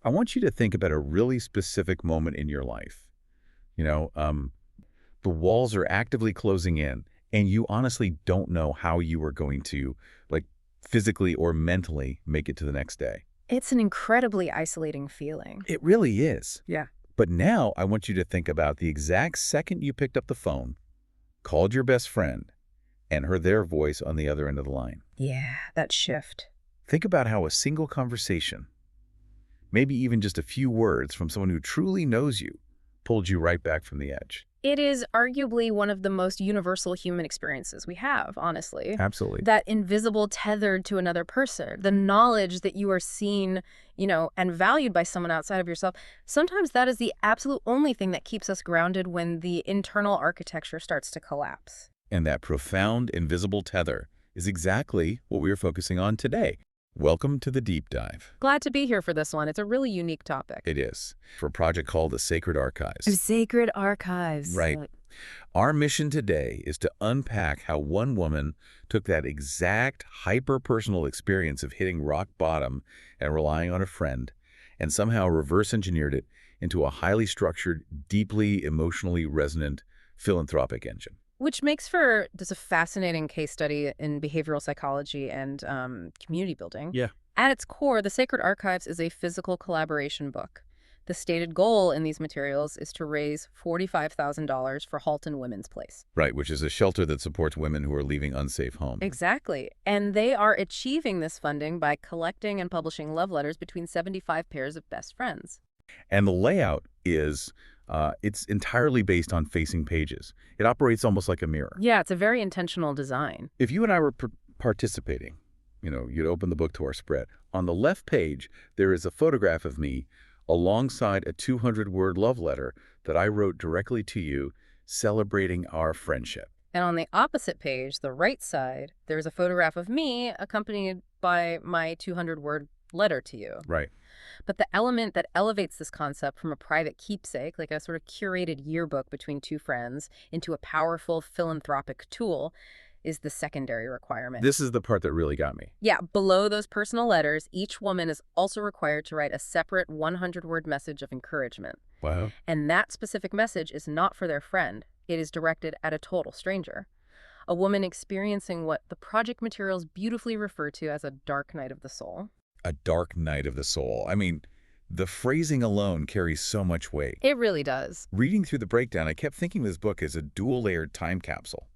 I want you to think about a really specific moment in your life. You know, the walls are actively closing in, and you honestly don't know how you are going to, like, physically or mentally make it to the next day. It's an incredibly isolating feeling. It really is. Yeah. But now I want you to think about the exact second you picked up the phone, called your best friend, and heard their voice on the other end of the line. Yeah, that shift. Think about how a single conversation, maybe even just a few words from someone who truly knows you, pulled you right back from the edge. It is arguably one of the most universal human experiences we have, honestly. Absolutely. That invisible tethered to another person, the knowledge that you are seen, and valued by someone outside of yourself. Sometimes that is the absolute only thing that keeps us grounded when the internal architecture starts to collapse. And that profound, invisible tether is exactly what we are focusing on today. Welcome to the Deep Dive. Glad to be here for this one. It's a really unique topic. It is, for a project called the Sacred Archives. Sacred Archives. Right. Our mission today is to unpack how one woman took that exact hyper-personal experience of hitting rock bottom and relying on a friend, and somehow reverse-engineered it into a highly structured, deeply emotionally resonant philanthropic engine. Which makes for just a fascinating case study in behavioral psychology and community building. Yeah. At its core, the Sacred Archives is a physical collaboration book. The stated goal in these materials is to raise $45,000 for Halton Women's Place. Right, which is a shelter that supports women who are leaving unsafe homes. Exactly. And they are achieving this funding by collecting and publishing love letters between 75 pairs of best friends. And the layout is... it's entirely based on facing pages. It operates almost like a mirror. Yeah, it's a very intentional design. If you and I were participating, you'd open the book to our spread. On the left page, there is a photograph of me alongside a 200-word love letter that I wrote directly to you, celebrating our friendship. And on the opposite page, the right side, there's a photograph of me accompanied by my 200-word letter to you. Right. But the element that elevates this concept from a private keepsake, like a sort of curated yearbook between two friends, into a powerful philanthropic tool is the secondary requirement. This is the part that really got me. Yeah, below those personal letters, each woman is also required to write a separate 100-word message of encouragement. Wow. And that specific message is not for their friend. It is directed at a total stranger. A woman experiencing what the project materials beautifully refer to as a dark night of the soul. A dark night of the soul. I mean, the phrasing alone carries so much weight. It really does. Reading through the breakdown, I kept thinking this book is a dual-layered time capsule.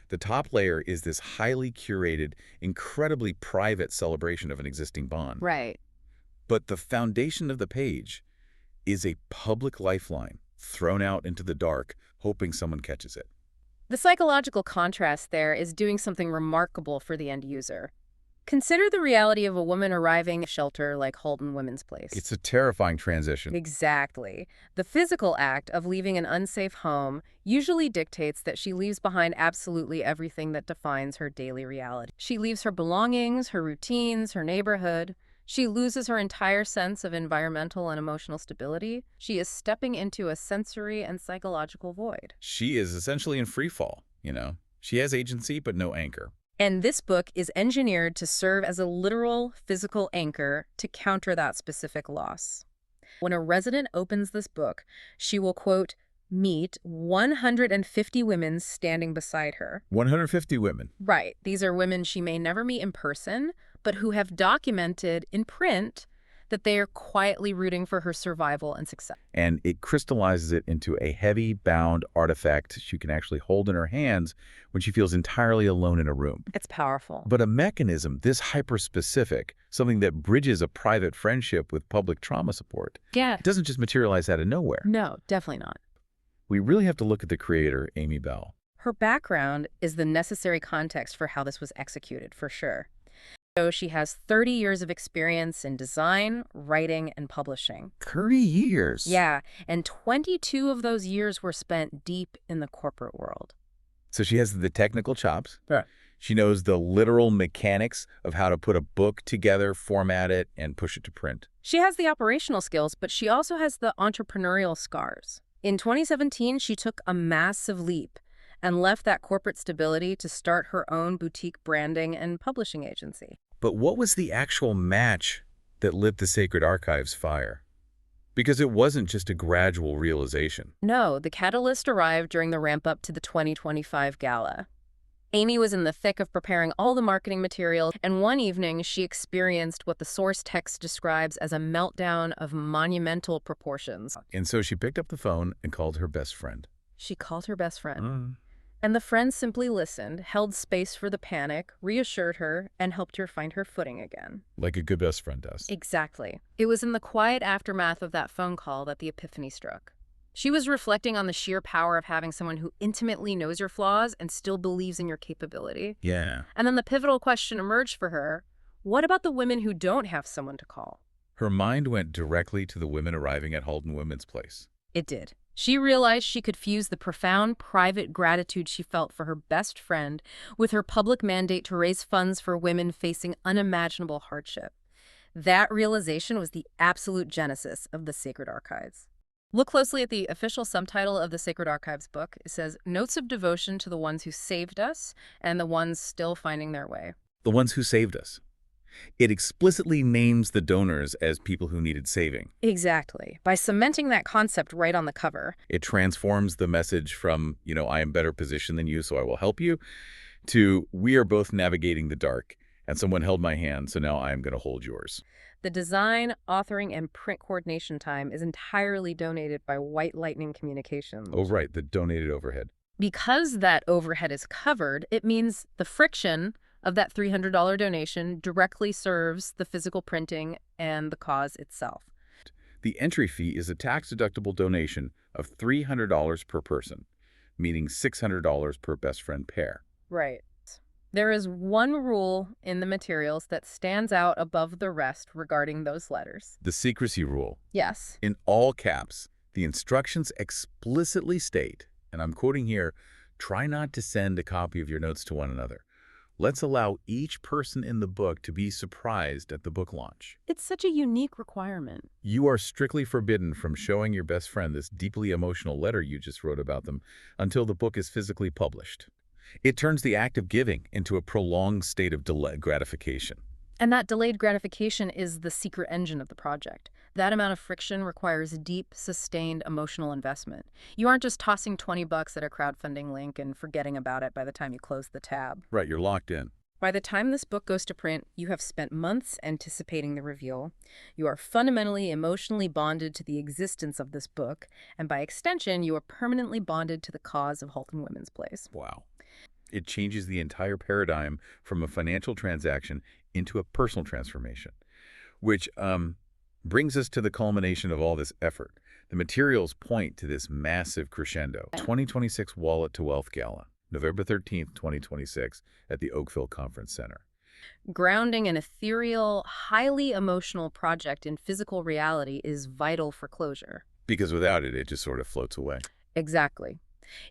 The top layer is this highly curated, incredibly private celebration of an existing bond. Right. But the foundation of the page is a public lifeline thrown out into the dark, hoping someone catches it. The psychological contrast there is doing something remarkable for the end user. Consider the reality of a woman arriving at a shelter like Halton Women's Place. It's a terrifying transition. Exactly. The physical act of leaving an unsafe home usually dictates that she leaves behind absolutely everything that defines her daily reality. She leaves her belongings, her routines, her neighborhood. She loses her entire sense of environmental and emotional stability. She is stepping into a sensory and psychological void. She is essentially in free fall, She has agency, but no anchor. And this book is engineered to serve as a literal physical anchor to counter that specific loss. When a resident opens this book, she will, quote, meet 150 women standing beside her. 150 women. Right. These are women she may never meet in person, but who have documented in print that they are quietly rooting for her survival and success. And it crystallizes it into a heavy bound artifact she can actually hold in her hands when she feels entirely alone in a room. It's powerful. But a mechanism this hyper-specific, something that bridges a private friendship with public trauma support, Yeah. it doesn't just materialize out of nowhere. No, definitely not. We really have to look at the creator, Amy Bell. Her background is the necessary context for how this was executed, for sure. So she has 30 years of experience in design, writing, and publishing. 30 years? Yeah, and 22 of those years were spent deep in the corporate world. So she has the technical chops. Right. She knows the literal mechanics of how to put a book together, format it, and push it to print. She has the operational skills, but she also has the entrepreneurial scars. In 2017, she took a massive leap and left that corporate stability to start her own boutique branding and publishing agency. But what was the actual match that lit the Sacred Archives fire? Because it wasn't just a gradual realization. No, the catalyst arrived during the ramp-up to the 2025 gala. Amy was in the thick of preparing all the marketing material, and one evening she experienced what the source text describes as a meltdown of monumental proportions. And so she picked up the phone and called her best friend. She called her best friend. Mm. And the friend simply listened, held space for the panic, reassured her, and helped her find her footing again. Like a good best friend does. Exactly. It was in the quiet aftermath of that phone call that the epiphany struck. She was reflecting on the sheer power of having someone who intimately knows your flaws and still believes in your capability. Yeah. And then the pivotal question emerged for her: what about the women who don't have someone to call? Her mind went directly to the women arriving at Halton Women's Place. It did. She realized she could fuse the profound private gratitude she felt for her best friend with her public mandate to raise funds for women facing unimaginable hardship. That realization was the absolute genesis of the Sacred Archives. Look closely at the official subtitle of the Sacred Archives book. It says, "Notes of Devotion to the Ones Who Saved Us and the Ones Still Finding Their Way." The ones who saved us. It explicitly names the donors as people who needed saving. Exactly. By cementing that concept right on the cover. It transforms the message from, I am better positioned than you, so I will help you, to we are both navigating the dark, and someone held my hand, so now I am going to hold yours. The design, authoring, and print coordination time is entirely donated by White Lightning Communications. Oh, right, the donated overhead. Because that overhead is covered, it means the friction of that $300 donation directly serves the physical printing and the cause itself. The entry fee is a tax-deductible donation of $300 per person, meaning $600 per best friend pair. Right. There is one rule in the materials that stands out above the rest regarding those letters. The secrecy rule. Yes. In all caps, the instructions explicitly state, and I'm quoting here, try not to send a copy of your notes to one another. Let's allow each person in the book to be surprised at the book launch. It's such a unique requirement. You are strictly forbidden from showing your best friend this deeply emotional letter you just wrote about them until the book is physically published. It turns the act of giving into a prolonged state of delayed gratification. And that delayed gratification is the secret engine of the project. That amount of friction requires deep, sustained emotional investment. You aren't just tossing $20 at a crowdfunding link and forgetting about it by the time you close the tab. Right, you're locked in. By the time this book goes to print, you have spent months anticipating the reveal. You are fundamentally emotionally bonded to the existence of this book, and by extension, you are permanently bonded to the cause of Halton Women's Place. Wow. It changes the entire paradigm from a financial transaction into a personal transformation, which brings us to the culmination of all this effort. The materials point to this massive crescendo. 2026 Wallet to Wealth Gala, November 13th, 2026, at the Oakville Conference Center. Grounding an ethereal, highly emotional project in physical reality is vital for closure. Because without it, it just sort of floats away. Exactly.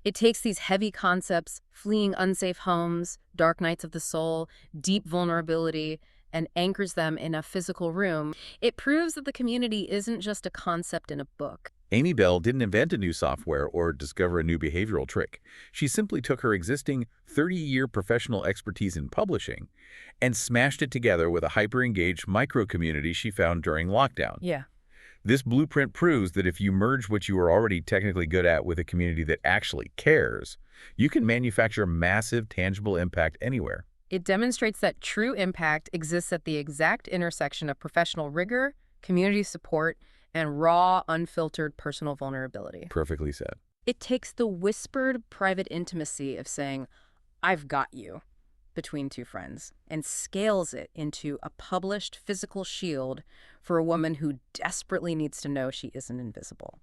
It takes these heavy concepts, fleeing unsafe homes, dark nights of the soul, deep vulnerability, and anchors them in a physical room. It proves that the community isn't just a concept in a book. Amy Bell didn't invent a new software or discover a new behavioral trick. She simply took her existing 30-year professional expertise in publishing and smashed it together with a hyper-engaged micro-community she found during lockdown. Yeah. This blueprint proves that if you merge what you are already technically good at with a community that actually cares, you can manufacture massive, tangible impact anywhere. It demonstrates that true impact exists at the exact intersection of professional rigor, community support, and raw, unfiltered personal vulnerability. Perfectly said. It takes the whispered private intimacy of saying, "I've got you," between two friends, and scales it into a published physical shield for a woman who desperately needs to know she isn't invisible.